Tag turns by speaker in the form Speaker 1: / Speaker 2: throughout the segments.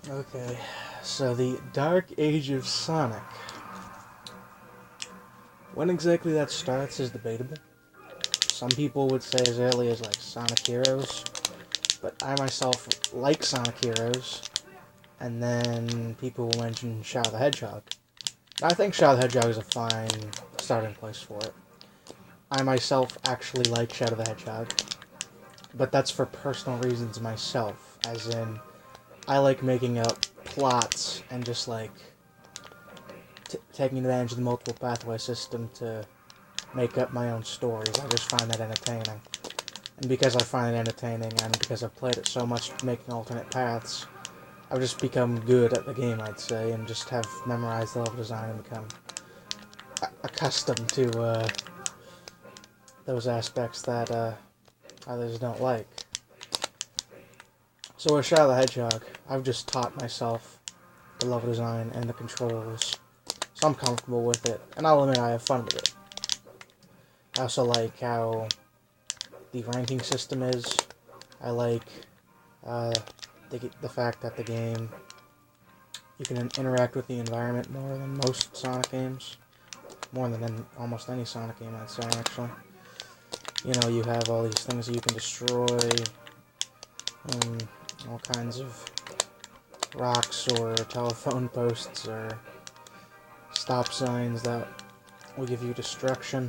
Speaker 1: Okay, so the Dark Age of Sonic. When exactly that starts is debatable. Some people would say as early as like Sonic Heroes, but I myself like Sonic Heroes, and then people will mention Shadow the Hedgehog. I think Shadow the Hedgehog is a fine starting place for it. I myself actually like Shadow the Hedgehog, but that's for personal reasons myself, as in, I like making up plots and just like taking advantage of the multiple pathway system to make up my own stories. I just find that entertaining. And because I find it entertaining, and because I've played it so much making alternate paths, I've just become good at the game, I'd say, and just have memorized the level design and become accustomed to those aspects that others don't like. So with Shadow the Hedgehog, I've just taught myself the level design and the controls, so I'm comfortable with it, and I'll admit I have fun with it. I also like how the ranking system is. I like uh, the fact that the game, you can interact with the environment more than most Sonic games. More than almost any Sonic game, I'd say, actually. You know, you have all these things that you can destroy, all kinds of rocks or telephone posts or stop signs that will give you destruction.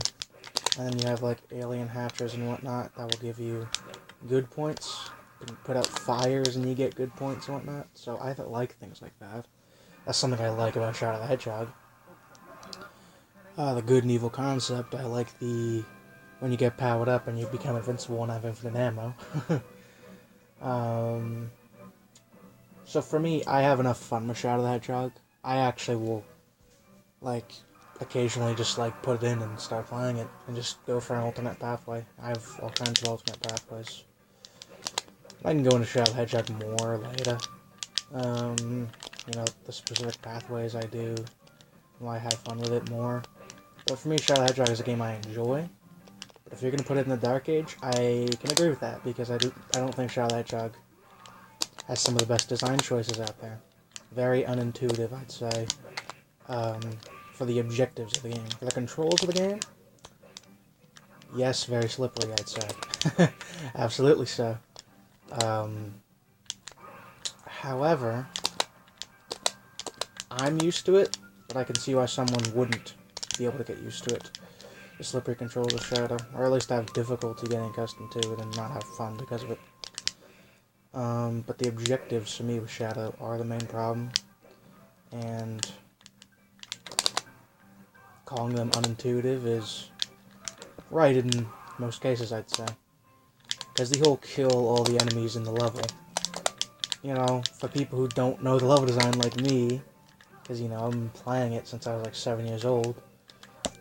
Speaker 1: And then you have like alien hatchers and whatnot that will give you good points. You can put out fires and you get good points and whatnot. So I like things like that. That's something I like about Shadow the Hedgehog. The good and evil concept. I like the when you get powered up and you become invincible and have infinite ammo. um, so for me, I have enough fun with Shadow the Hedgehog. I actually will like occasionally just like put it in and start playing it and just go for an alternate pathway. I have all kinds of alternate pathways. I can go into Shadow the Hedgehog more later. You know, the specific pathways I do, why I have fun with it more. But for me, Shadow the Hedgehog is a game I enjoy. But if you're gonna put it in the Dark Age, I can agree with that because I don't think Shadow the Hedgehog has some of the best design choices out there. Very unintuitive, I'd say. Um, for the objectives of the game. For the controls of the game, yes, very slippery, I'd say. Absolutely so. Um, However, I'm used to it, but I can see why someone wouldn't be able to get used to it. The slippery controls of Shadow, or at least have difficulty getting accustomed to it and not have fun because of it. But the objectives for me with Shadow are the main problem, and calling them unintuitive is right in most cases, I'd say. Because the whole kill all the enemies in the level, you know, for people who don't know the level design like me, because, you know, I've been playing it since I was like 7 years old,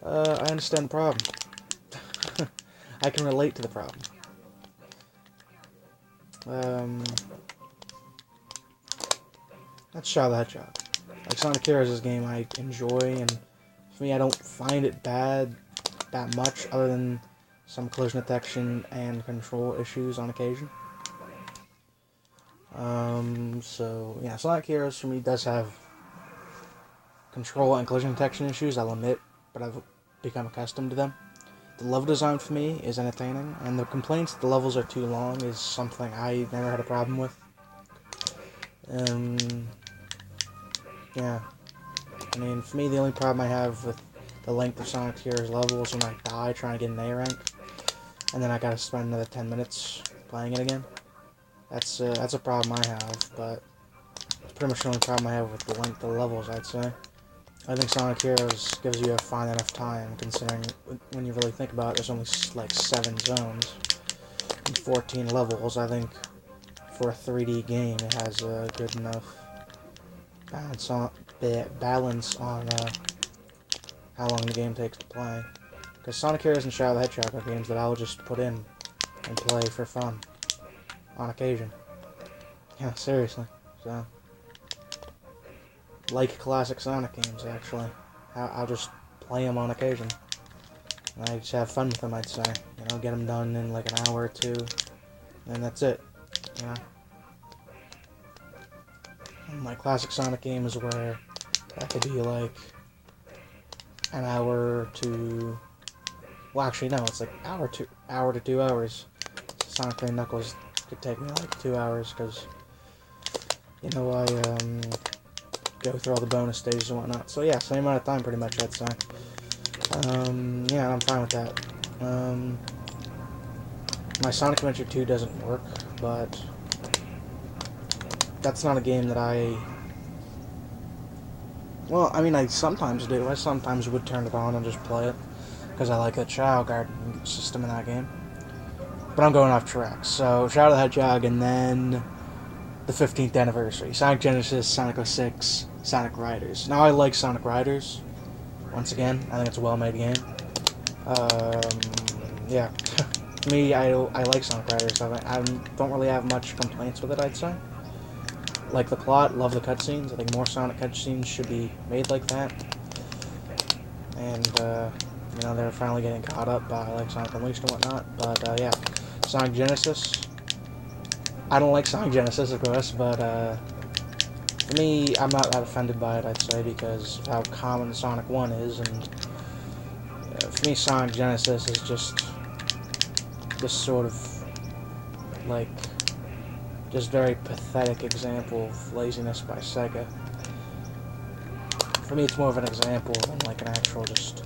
Speaker 1: I understand the problem. I can relate to the problem. That's Shadow the Hedgehog. Like, Sonic Heroes is a game I enjoy, and for me, I don't find it bad that much, other than some collision detection and control issues on occasion. So, yeah, Sonic Heroes for me does have control and collision detection issues, I'll admit, but I've become accustomed to them. The level design for me is entertaining, and the complaints that the levels are too long is something I never had a problem with. Um, yeah. I mean, for me, the only problem I have with the length of Sonic Heroes levels when I die trying to get an A rank, and then I gotta spend another 10 minutes playing it again. That's a problem I have, but it's pretty much the only problem I have with the length of the levels, I'd say. I think Sonic Heroes gives you a fine enough time, considering when you really think about it, there's only like 7 zones and 14 levels. I think for a 3D game, it has a good enough balance on how long the game takes to play. Because Sonic Heroes and Shadow the Hedgehog are games that I'll just put in and play for fun on occasion. Yeah, seriously. So, like classic Sonic games, actually. I'll just play them on occasion. And I just have fun with them, I'd say. You know, get them done in like an hour or two, and that's it. You know? my classic Sonic games where that could be like an hour to... Well, actually, no, it's like hour to 2 hours. Sonic and Knuckles could take me like 2 hours, because, you know, I go through all the bonus stages and whatnot. So yeah, same amount of time pretty much, I'd say. Yeah, I'm fine with that. My Sonic Adventure 2 doesn't work, but that's not a game that I... Well, I mean, I sometimes do. I sometimes would turn it on and just play it, because I like the Chao Garden system in that game. But I'm going off track. So, Shadow the Hedgehog, and then the 15th anniversary. Sonic Genesis, Sonic 06, Sonic Riders. Now, I like Sonic Riders. Once again, I think it's a well-made game. Yeah. To me, I like Sonic Riders. I don't really have much complaints with it, I'd say. Like the plot, love the cutscenes. I think more Sonic cutscenes should be made like that. And, you know, they're finally getting caught up by, like, Sonic Unleashed and whatnot. But, yeah. Sonic Genesis. I don't like Sonic Genesis, of course, but, for me, I'm not that offended by it, I'd say, because of how common Sonic 1 is, and for me, Sonic Genesis is just this sort of, like, just very pathetic example of laziness by Sega. For me, it's more of an example than, like, an actual just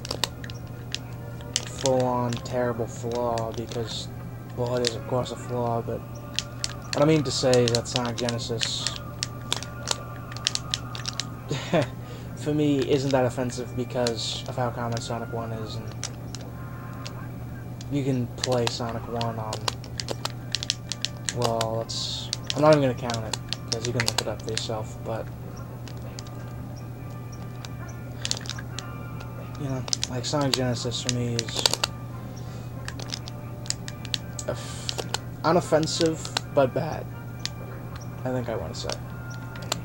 Speaker 1: full-on terrible flaw, because, well, it is, of course, a flaw, but what I mean to say is that Sonic Genesis, for me, isn't that offensive because of how common Sonic 1 is, and you can play Sonic 1 on, well, I'm not even going to count it, because you can look it up for yourself, but, you know, like, Sonic Genesis for me is unoffensive, but bad, I think I want to say,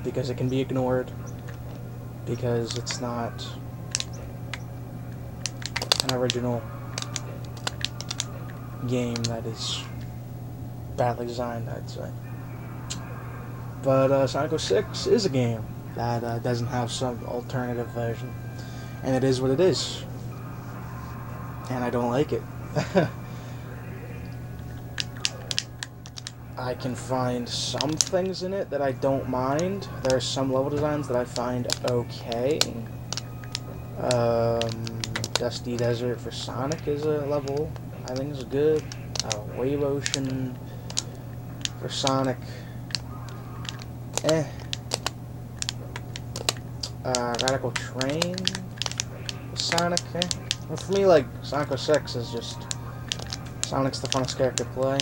Speaker 1: because it can be ignored, because it's not an original game that is badly designed, I'd say. But Sonic 06 is a game that doesn't have some alternative version, and it is what it is, and I don't like it. I can find some things in it that I don't mind. There are some level designs that I find okay. Dusty Desert for Sonic is a level I think is good. Wave Ocean for Sonic, Radical Train for Sonic, Well, for me, like, Sonic 06 is just, Sonic's the funnest character to play.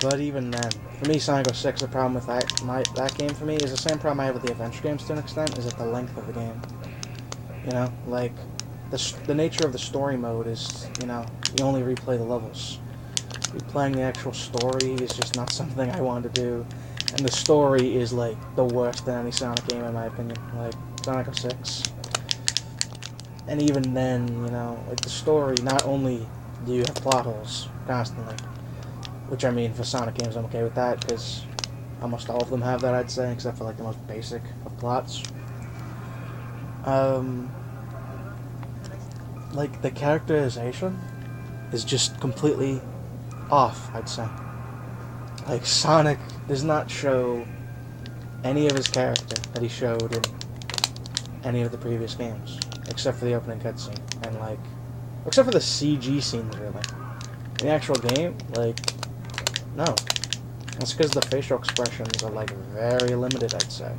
Speaker 1: But even then, for me, Sonic 06, the problem with that game for me is the same problem I have with the adventure games to an extent, is at the length of the game. You know, like, the nature of the story mode is, you know, you only replay the levels. Replaying the actual story is just not something I want to do, and the story is, like, the worst in any Sonic game, in my opinion, like, Sonic 06. And even then, you know, like, the story, not only do you have plot holes constantly, which, I mean, for Sonic games, I'm okay with that, because almost all of them have that, I'd say, except for, like, the most basic of plots. Like, the characterization is just completely off, I'd say. Like, Sonic does not show any of his character that he showed in any of the previous games, except for the opening cutscene, and, like, except for the CG scenes, really. In the actual game, like, no. That's because the facial expressions are, like, very limited, I'd say.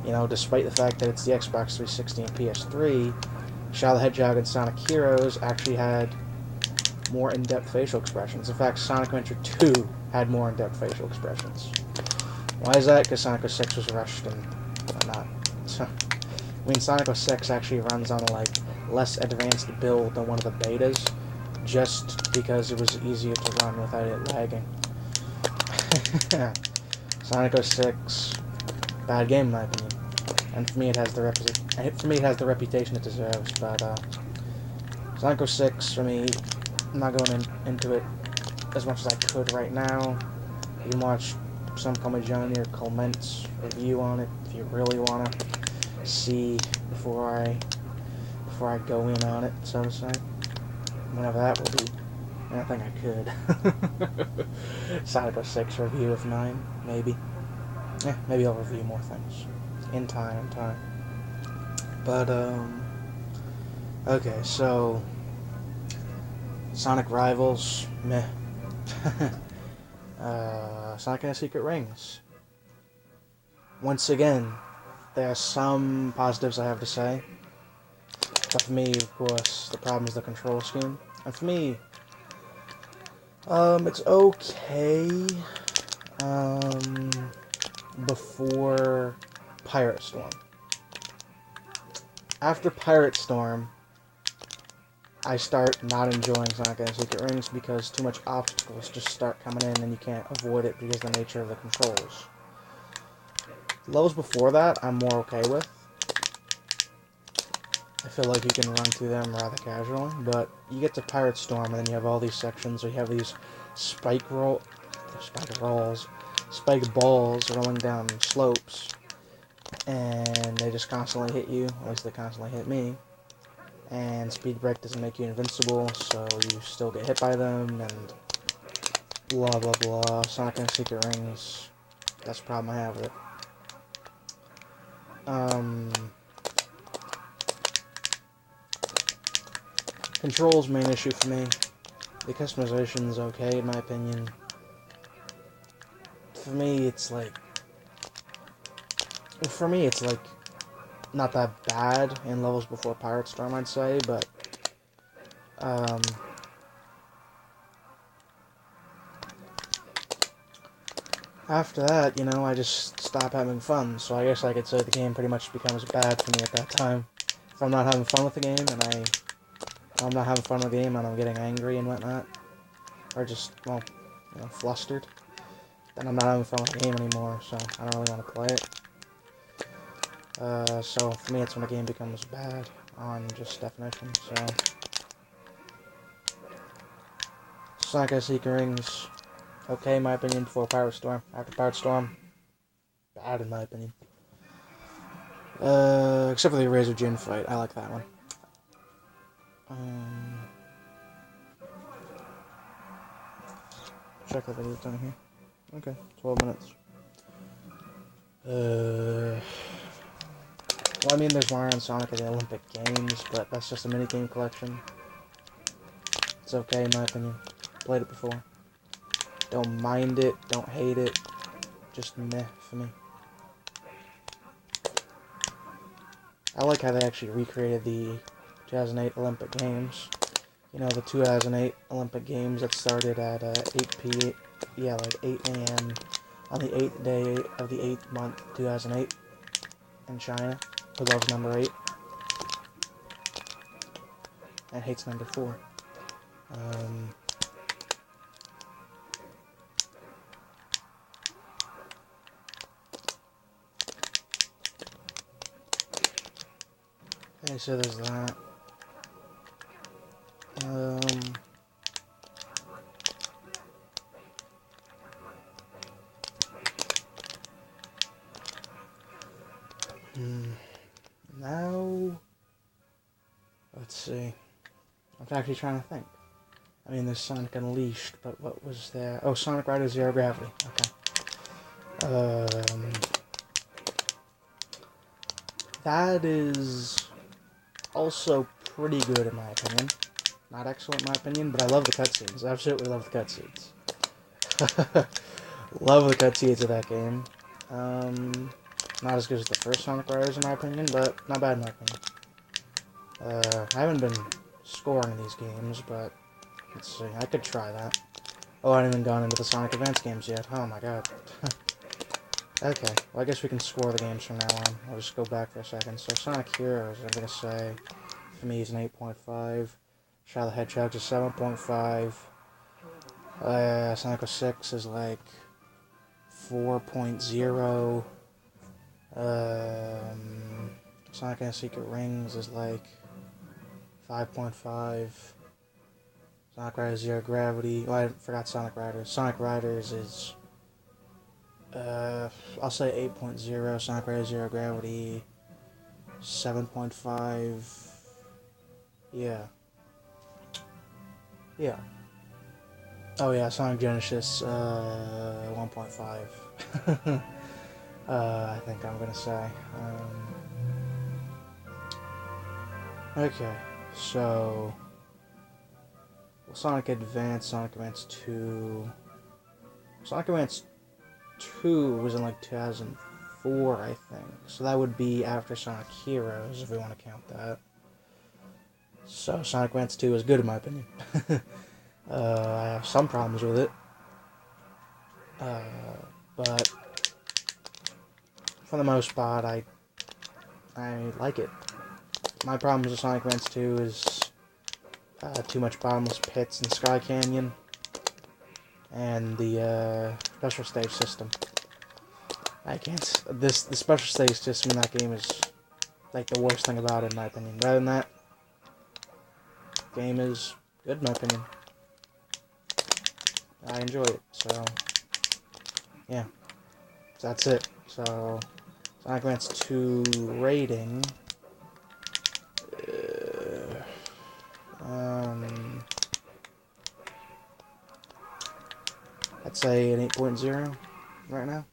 Speaker 1: You know, despite the fact that it's the Xbox 360 and PS3, Shadow the Hedgehog and Sonic Heroes actually had more in-depth facial expressions. In fact, Sonic Adventure 2 had more in-depth facial expressions. Why is that? Because Sonic 06 was rushed and whatnot. So, I mean, Sonic 06 actually runs on a, like, less advanced build than one of the betas, just because it was easier to run without it lagging. Sonic 06, bad game in my opinion, and for me it has the reputation it deserves. But Sonic 06 for me I'm not going into it as much as I could right now. You can watch some Johnny or Clement's review on it if you really want to see before I go in on it, so to say. Whenever that will be. I think I could. Sonic 06 review of 9, maybe. Maybe I'll review more things. In time. But, okay, so Sonic Rivals, meh. Sonic and the Secret Rings. Once again, there are some positives I have to say. But for me, of course, the problem is the control scheme. And for me, it's okay, before Pirate Storm. After Pirate Storm, I start not enjoying Sonic and the Secret Rings because too much obstacles just start coming in and you can't avoid it because of the nature of the controls. Levels before that, I'm more okay with. I feel like you can run through them rather casually, but you get to Pirate Storm and then you have all these sections where you have these spike balls rolling down slopes, and they just constantly hit you, at least they constantly hit me, and Speed Break doesn't make you invincible, so you still get hit by them, and blah blah blah. Sonic and Secret Rings, that's the problem I have with it. Controls main issue for me. The customization's okay in my opinion. For me, it's like not that bad in levels before Pirate Storm, I'd say, but after that, I just stop having fun, so I guess I could say the game pretty much becomes bad for me at that time. If I'm not having fun with the game, and I'm not having fun with the game, and I'm getting angry and whatnot, or just, flustered, then I'm not having fun with the game anymore, so I don't really want to play it. So for me, it's when a game becomes bad on just definition, so. Sonic and Secret Rings, okay in my opinion, before Pirate Storm. After Pirate Storm, bad in my opinion. Except for the Razor Jin fight, I like that one. Check the video down here. Okay, 12 minutes. Well, I mean, there's Mario and Sonic at the Olympic Games, but that's just a minigame collection. It's okay in my opinion. Played it before. Don't mind it, don't hate it. Just meh for me. I like how they actually recreated the 2008 Olympic Games. The 2008 Olympic Games that started at 8 a.m. on the 8th day of the 8th month, 2008, in China, who loves number 8, and hates number 4. Okay, so there's that. Now, let's see. I'm actually trying to think. I mean, there's Sonic Unleashed, but what was there? Oh, Sonic Rider Zero Gravity. Okay. That is also pretty good in my opinion. Not excellent in my opinion, but I love the cutscenes. I absolutely love the cutscenes. Love the cutscenes of that game. Not as good as the first Sonic Riders in my opinion, but not bad in my opinion. I haven't been scoring these games, but let's see. I could try that. Oh, I haven't even gone into the Sonic Advance games yet. Oh my god. Okay, well I guess we can score the games from now on. I'll just go back for a second. So Sonic Heroes, I'm gonna say, for me is an 8.5. Shadow the Hedgehog's a 7.5. Sonic 06 is like 4.0. Sonic and the Secret Rings is like 5.5. Sonic Riders Zero Gravity. Oh, I forgot Sonic Riders. Sonic Riders is, I'll say 8.0. Sonic Riders Zero Gravity, 7.5. Yeah. Yeah. Oh yeah, Sonic Genesis, 1.5. I think I'm gonna say. Okay, so Sonic Advance, Sonic Advance 2. Sonic Advance 2 was in like 2004, I think. So that would be after Sonic Heroes, if we want to count that. So Sonic Advance 2 is good in my opinion. I have some problems with it. But for the most part, I like it. My problems with Sonic Advance 2 is too much bottomless pits in Sky Canyon, and the special stage system. I can't. The special stage system in that game is like the worst thing about it, in my opinion. Rather than that, the game is good in my opinion. I enjoy it. So yeah, so that's it. So Sonic Advance 2 rating. I'd say an 8.0 right now.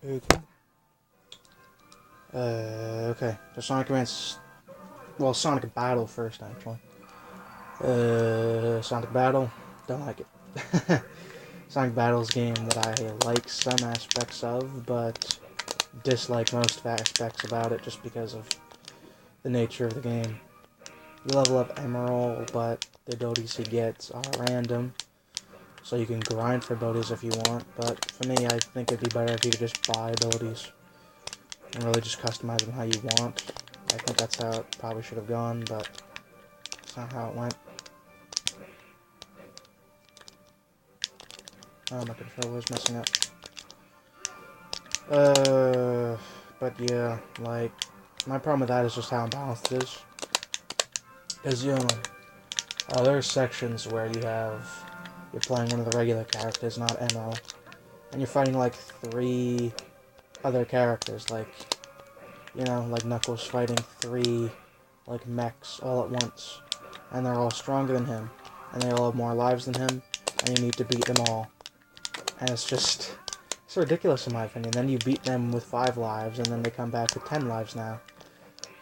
Speaker 1: Okay. Okay. So Sonic Advance. Well, Sonic Battle first, actually. Sonic Battle. Don't like it. Sonic Battle's a game that I like some aspects of, but dislike most aspects about it just because of the nature of the game. You level up Emerald, but the abilities he gets are random. So you can grind for abilities if you want, but for me, I think it'd be better if you could just buy abilities and really just customize them how you want. I think that's how it probably should have gone, but it's not how it went. Oh, my controller's messing up. But yeah, like, my problem with that is just how imbalanced it is. Because, you know, there are sections where you're playing one of the regular characters, not Emerald, and you're fighting like 3 other characters, like, you know, like Knuckles fighting 3, like, mechs all at once, and they're all stronger than him, and they all have more lives than him, and you need to beat them all. And it's ridiculous in my opinion. Then you beat them with 5 lives, and then they come back with 10 lives now.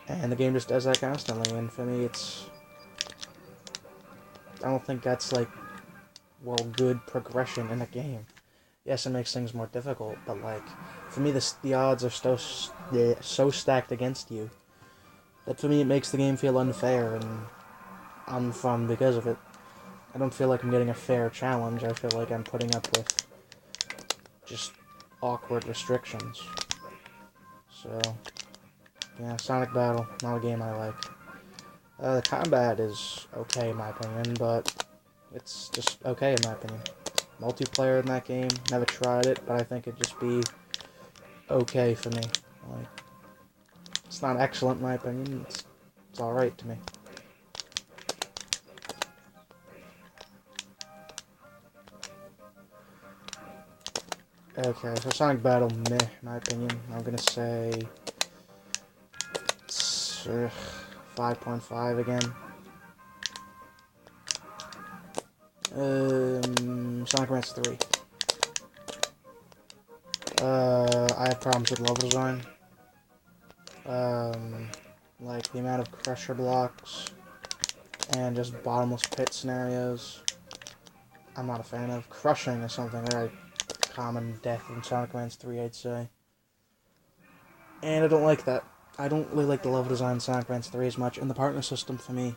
Speaker 1: And the game just does that constantly, and for me I don't think that's, like, well, good progression in a game. Yes, it makes things more difficult, but, like, for me, the odds are so stacked against you that for me it makes the game feel unfair and unfun because of it. I don't feel like I'm getting a fair challenge. I feel like I'm putting up with just awkward restrictions. So, yeah, Sonic Battle, not a game I like. The combat is okay in my opinion, but it's just okay in my opinion. Multiplayer in that game, never tried it, but I think it'd just be okay for me. Like, it's not excellent in my opinion, it's alright to me. Okay, so Sonic Battle, meh, in my opinion. I'm gonna say 5.5 again. Sonic Advance 3. I have problems with level design. Like the amount of crusher blocks and just bottomless pit scenarios. I'm not a fan of. Crushing is something very common death in Sonic Advance 3, I'd say. And I don't like that. I don't really like the level design in Sonic Advance 3 as much, and the partner system, for me,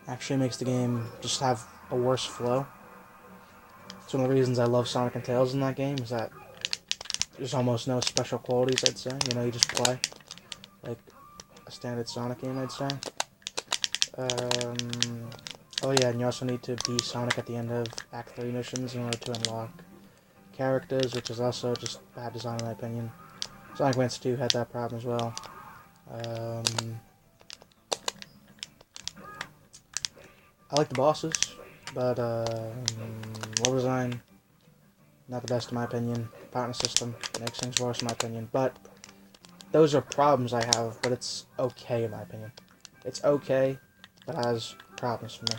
Speaker 1: actually makes the game just have a worse flow. It's one of the reasons I love Sonic and Tails in that game, is that there's almost no special qualities, I'd say. You know, you just play like a standard Sonic game, I'd say. Oh yeah, and you also need to be Sonic at the end of Act 3 missions in order to unlock characters, which is also just bad design in my opinion. Sonic Advance 2 had that problem as well. I like the bosses, but level design, not the best in my opinion. Partner system makes things worse in my opinion, but those are problems I have, but it's okay in my opinion. It's okay, but has problems for me.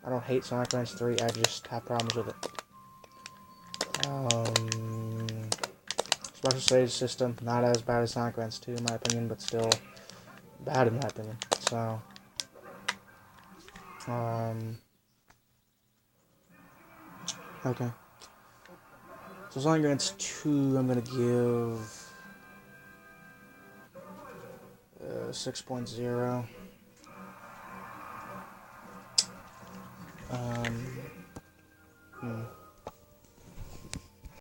Speaker 1: I don't hate Sonic Advance 3, I just have problems with it. Special stage system, not as bad as Sonic Advance 2 in my opinion, but still bad in my opinion. So, okay. So Sonic Advance 2, I'm gonna give 6.0. Um,